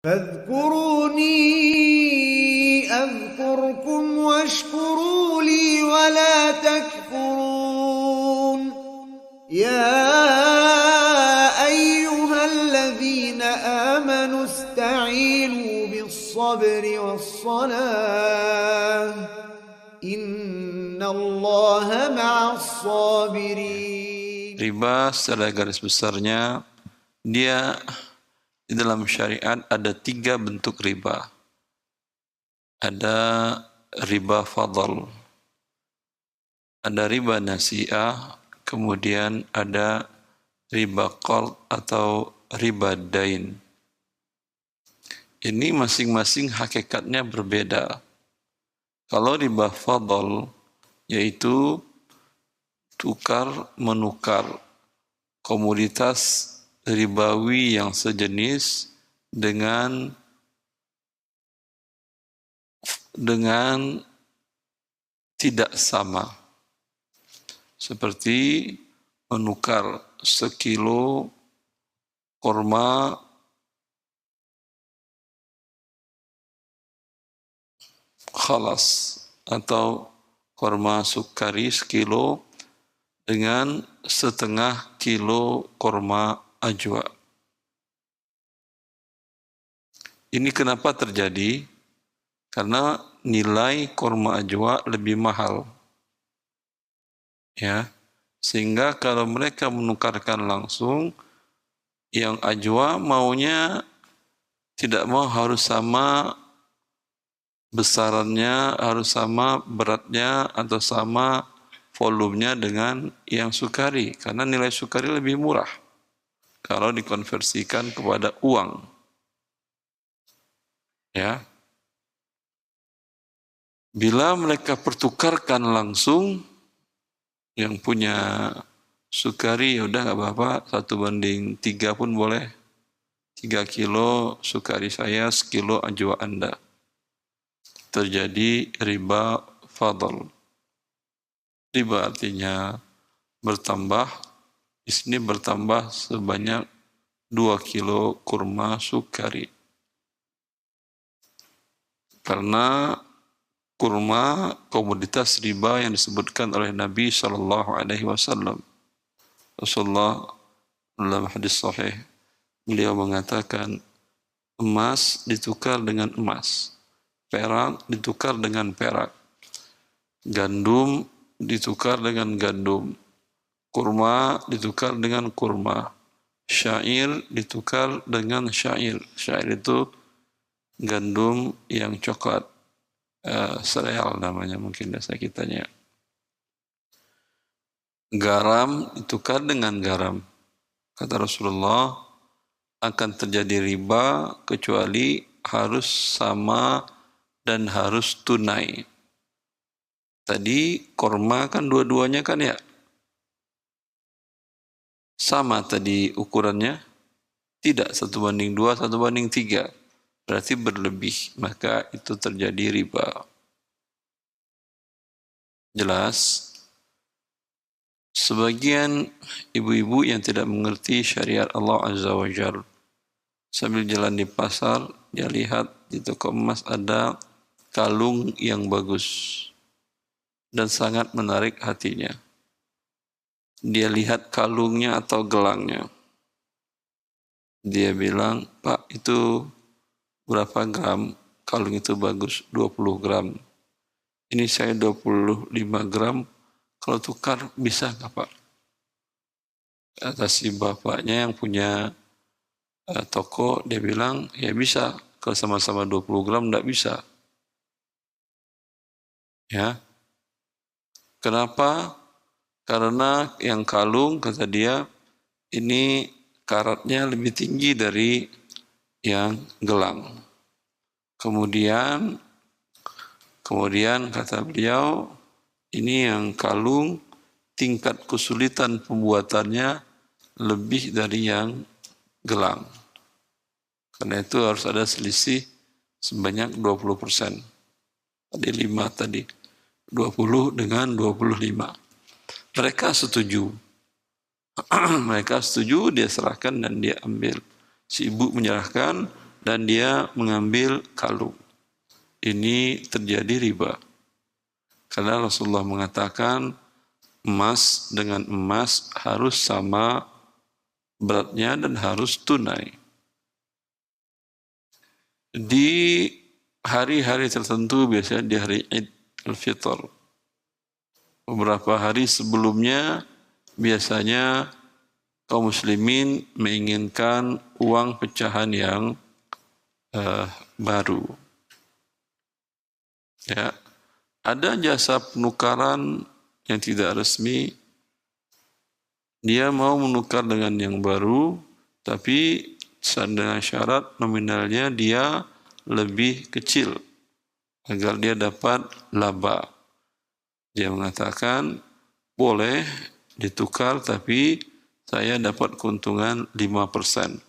فاذكروني أذكركم واشكروا لي ولا تكفرون يا أيها الذين آمنوا استعينوا بالصبر والصلاة إن الله مع الصابرين. Riba secara garis besarnya dia di dalam syariat ada 3 bentuk riba. Ada riba fadl, ada riba nasi'ah, kemudian ada riba qard atau riba dain. Ini masing-masing hakikatnya berbeda. Kalau riba fadl yaitu tukar menukar komoditas ribawi yang sejenis dengan tidak sama, seperti menukar sekilo korma khalas atau korma sukari sekilo dengan setengah kilo korma ajwa. Ini kenapa terjadi? Karena nilai korma ajwa lebih mahal. Ya. Sehingga kalau mereka menukarkan langsung, yang ajwa maunya tidak mau harus sama besarannya, harus sama beratnya atau sama volumenya dengan yang sukari, karena nilai sukari lebih murah kalau dikonversikan kepada uang. Ya. Bila mereka pertukarkan langsung, yang punya sukari ya udah nggak apa-apa, 1:3 pun boleh. 3 kilo sukari saya, sekilo ajwa Anda. Terjadi riba fadl. Riba artinya bertambah. Di sini bertambah sebanyak 2 kilo kurma sukari. Karena kurma komoditas riba yang disebutkan oleh Nabi SAW. Rasulullah dalam hadis sahih, beliau mengatakan, emas ditukar dengan emas, perak ditukar dengan perak, gandum ditukar dengan gandum, kurma ditukar dengan kurma, syair ditukar dengan syair. Syair itu gandum yang coklat, sereal namanya mungkin bahasa kitanya. Garam ditukar dengan garam. Kata Rasulullah, akan terjadi riba kecuali harus sama dan harus tunai. Tadi korma kan dua-duanya kan ya sama tadi ukurannya, tidak 1:2, 1:3, berarti berlebih, maka itu terjadi riba. Jelas? Sebagian ibu-ibu yang tidak mengerti syariat Allah Azza wa Jalla, sambil jalan di pasar, dia lihat di toko emas ada kalung yang bagus dan sangat menarik hatinya. Dia lihat kalungnya atau gelangnya. Dia bilang, Pak, itu berapa gram? Kalung itu bagus, 20 gram. Ini saya 25 gram, kalau tukar bisa nggak Pak? Kata si bapaknya yang punya toko, dia bilang, ya bisa. Kalau sama-sama 20 gram, nggak bisa. Ya. Kenapa? Karena yang kalung, kata dia, ini karatnya lebih tinggi dari yang gelang. Kemudian kata beliau, ini yang kalung, tingkat kesulitan pembuatannya lebih dari yang gelang. Karena itu harus ada selisih sebanyak 20%. Tadi 5 tadi. 20 dengan 25. Mereka setuju. Mereka setuju, dia serahkan dan dia ambil. Si ibu menyerahkan, dan dia mengambil kalung. Ini terjadi riba. Karena Rasulullah mengatakan emas dengan emas harus sama beratnya dan harus tunai. Di hari-hari tertentu, biasanya di hari Id al-Fitr, beberapa hari sebelumnya biasanya kaum muslimin menginginkan uang pecahan yang baru. Ya, ada jasa penukaran yang tidak resmi, dia mau menukar dengan yang baru, tapi dengan syarat nominalnya dia lebih kecil agar dia dapat laba. Dia mengatakan boleh ditukar tapi saya dapat keuntungan 5%.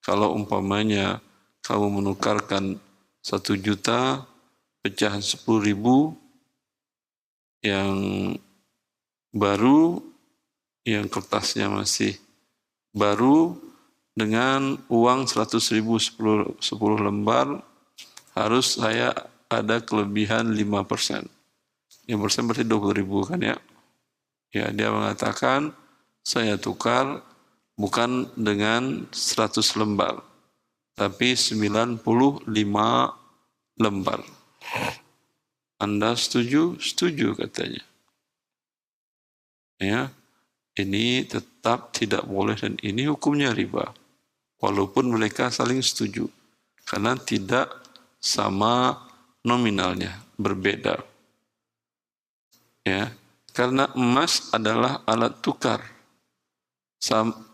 Kalau umpamanya kamu menukarkan 1 juta pecahan 10.000 yang baru, yang kertasnya masih baru, dengan uang 100.000 10 lembar, harus saya ada kelebihan 5%. 5% berarti 20.000 kan ya? Ya, dia mengatakan saya tukar bukan dengan 100 lembar, tapi 95 lembar. Anda setuju? Setuju katanya. Ya, ini tetap tidak boleh dan ini hukumnya riba. Walaupun mereka saling setuju, karena tidak sama nominalnya, berbeda. Ya, karena emas adalah alat tukar,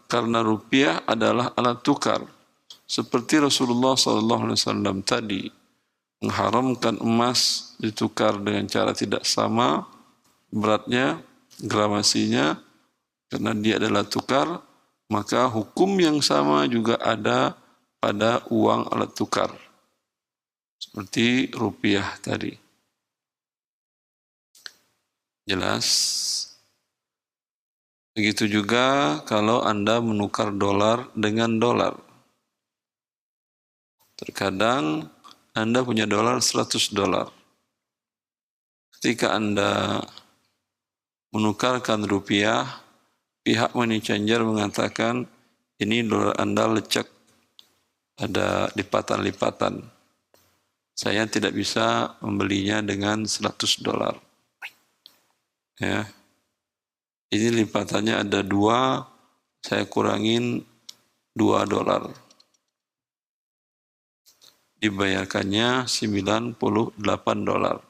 karena rupiah adalah alat tukar. Seperti Rasulullah SAW tadi mengharamkan emas ditukar dengan cara tidak sama beratnya, gramasinya, karena dia adalah tukar, maka hukum yang sama juga ada pada uang alat tukar, seperti rupiah tadi. Jelas? Begitu juga kalau Anda menukar dolar dengan dolar. Terkadang Anda punya dolar 100 dolar. Ketika Anda menukarkan rupiah, pihak money changer mengatakan ini dolar Anda lecek, ada lipatan-lipatan. Saya tidak bisa membelinya dengan 100 dolar. Ya. Ini lipatannya ada 2, saya kurangin 2 dolar. Dibayarkannya 98 dolar.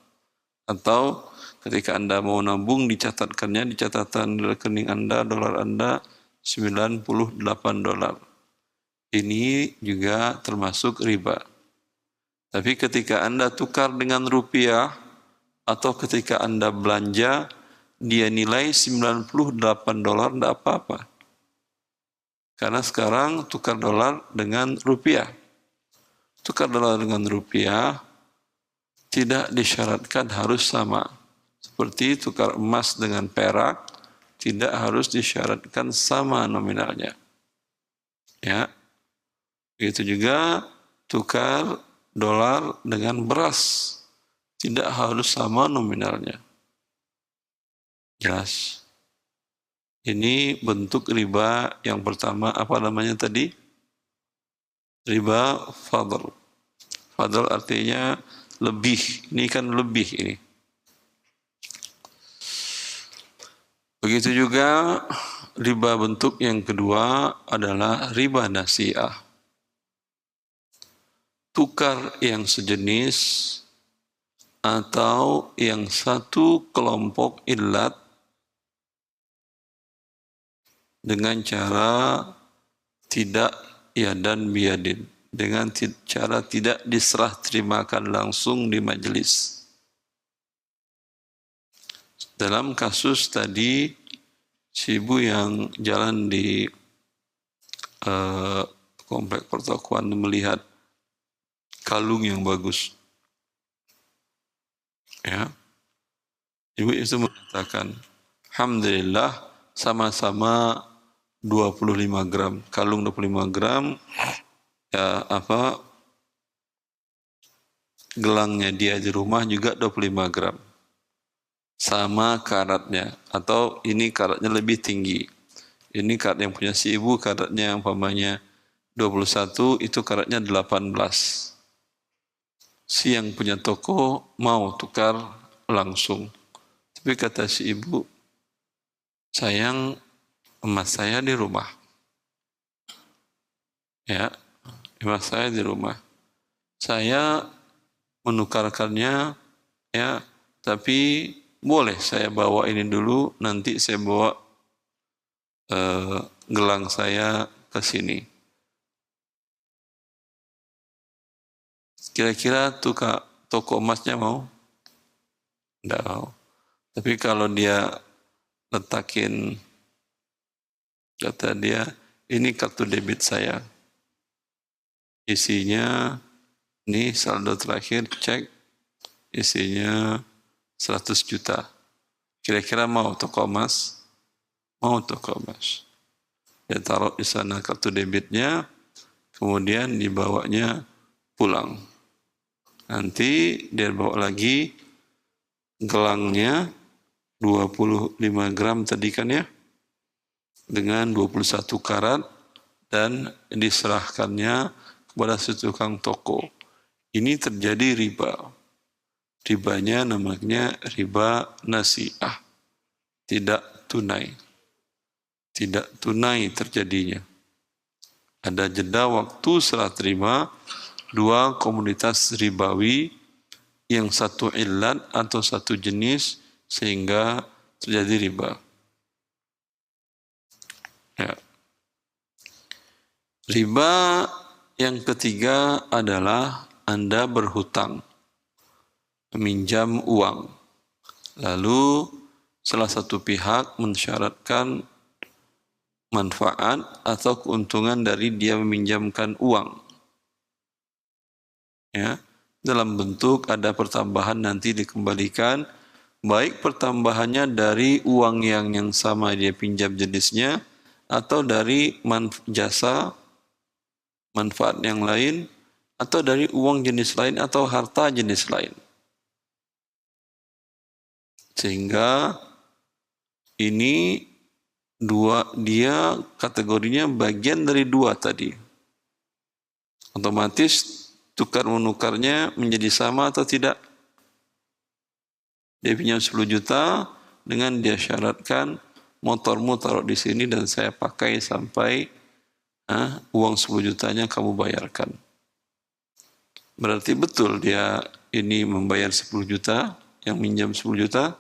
Atau ketika Anda mau nabung, dicatatkannya di catatan rekening Anda, dolar Anda 98 dolar. Ini juga termasuk riba. Tapi ketika Anda tukar dengan rupiah, atau ketika Anda belanja, dia nilai 98 dolar, tidak apa-apa. Karena sekarang tukar dolar dengan rupiah. Tukar dolar dengan rupiah tidak disyaratkan harus sama. Seperti tukar emas dengan perak, tidak harus disyaratkan sama nominalnya. Ya. Begitu juga tukar dolar dengan beras, tidak harus sama nominalnya. Jelas. Ini bentuk riba yang pertama, apa namanya tadi? Riba fadl. Fadl artinya lebih. Ini kan lebih ini. Begitu juga riba bentuk yang kedua adalah riba nasi'ah. Tukar yang sejenis atau yang satu kelompok illat dengan cara tidak yadan biyadin, dengan cara tidak diserah terimakan langsung di majelis. Dalam kasus tadi, si ibu yang jalan di komplek pertokoan melihat kalung yang bagus, ya, ibu itu mengatakan, alhamdulillah sama-sama 25 gram, kalung 25 gram, ya gelangnya dia di rumah juga 25 gram. Sama karatnya, atau ini karatnya lebih tinggi. Ini karat yang punya si ibu, karatnya umpamanya 21, itu karatnya 18. Si yang punya toko mau tukar langsung. Tapi kata si ibu, sayang emas saya di rumah. Ya, emas saya di rumah. Saya menukarkannya, ya, tapi boleh saya bawa ini dulu, nanti saya bawa gelang saya ke sini. Kira-kira toko emasnya mau? Tidak mau. Tapi kalau dia letakin, kata dia, ini kartu debit saya. Isinya, ini saldo terakhir, cek, isinya 100 juta. Kira-kira mau toko emas? Mau toko emas. Dia taruh di sana kartu debitnya, kemudian dibawanya pulang. Nanti dia bawa lagi gelangnya 25 gram tadi kan ya, dengan 21 karat, dan diserahkannya kepada si tukang toko. Ini terjadi riba. Ribanya namanya riba nasi'ah. Tidak tunai. Tidak tunai terjadinya. Ada jeda waktu serah terima dua komunitas ribawi, yang satu illat atau satu jenis, sehingga terjadi riba. Ya. Riba yang ketiga adalah Anda berhutang, meminjam uang. Lalu salah satu pihak mensyaratkan manfaat atau keuntungan dari dia meminjamkan uang. Ya, dalam bentuk ada pertambahan nanti dikembalikan, baik pertambahannya dari uang yang sama dia pinjam jenisnya, atau dari jasa manfaat yang lain, atau dari uang jenis lain atau harta jenis lain. Sehingga ini dia kategorinya bagian dari dua tadi. Otomatis tukar menukarnya menjadi sama atau tidak? Dia pinjam 10 juta dengan dia syaratkan motormu taruh di sini dan saya pakai sampai uang 10 jutanya kamu bayarkan. Berarti betul dia ini membayar 10 juta, yang minjam 10 juta?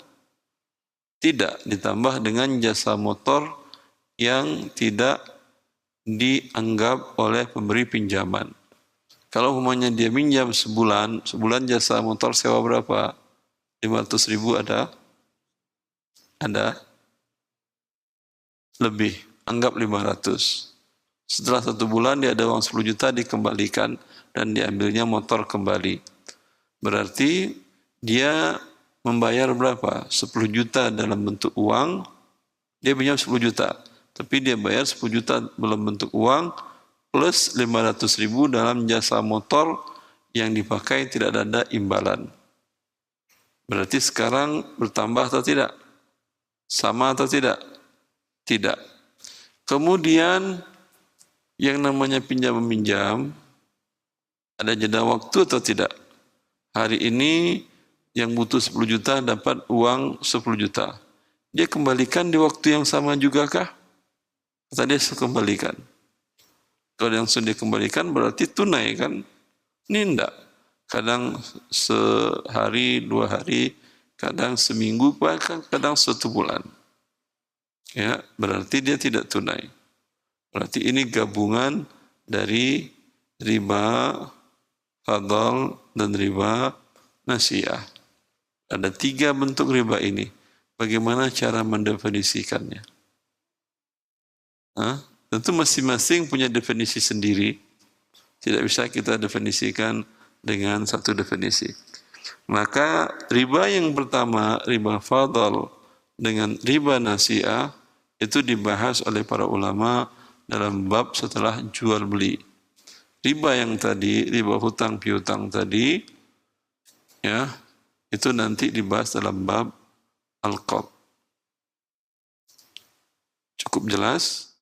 Tidak, ditambah dengan jasa motor yang tidak dianggap oleh pemberi pinjaman. Kalau umpamanya dia minjam sebulan jasa motor sewa berapa? 500 ribu ada? Ada? Lebih, anggap 500. Setelah 1 bulan dia ada uang 10 juta dikembalikan dan diambilnya motor kembali. Berarti dia membayar berapa? 10 juta dalam bentuk uang, dia pinjam 10 juta. Tapi dia bayar 10 juta dalam bentuk uang, plus 500 ribu dalam jasa motor yang dipakai tidak ada imbalan. Berarti sekarang bertambah atau tidak? Sama atau tidak? Tidak. Kemudian yang namanya pinjam-meminjam, ada jeda waktu atau tidak? Hari ini yang butuh 10 juta dapat uang 10 juta. Dia kembalikan di waktu yang sama juga kah? Kata dia kembalikan. Kalau yang sudah dikembalikan berarti tunai kan? Ini enggak. Kadang sehari, 2 hari, kadang seminggu, bahkan kadang 1 bulan. Ya, berarti dia tidak tunai. Berarti ini gabungan dari riba fadl dan riba nasi'ah. Ada 3 bentuk riba ini. Bagaimana cara mendefinisikannya? Tentu masing-masing punya definisi sendiri. Tidak bisa kita definisikan dengan satu definisi. Maka riba yang pertama, riba fadl dengan riba nasi'ah, itu dibahas oleh para ulama dalam bab setelah jual beli. Riba yang tadi, riba hutang piutang tadi, Ya, itu nanti dibahas dalam bab al-qad. Cukup jelas?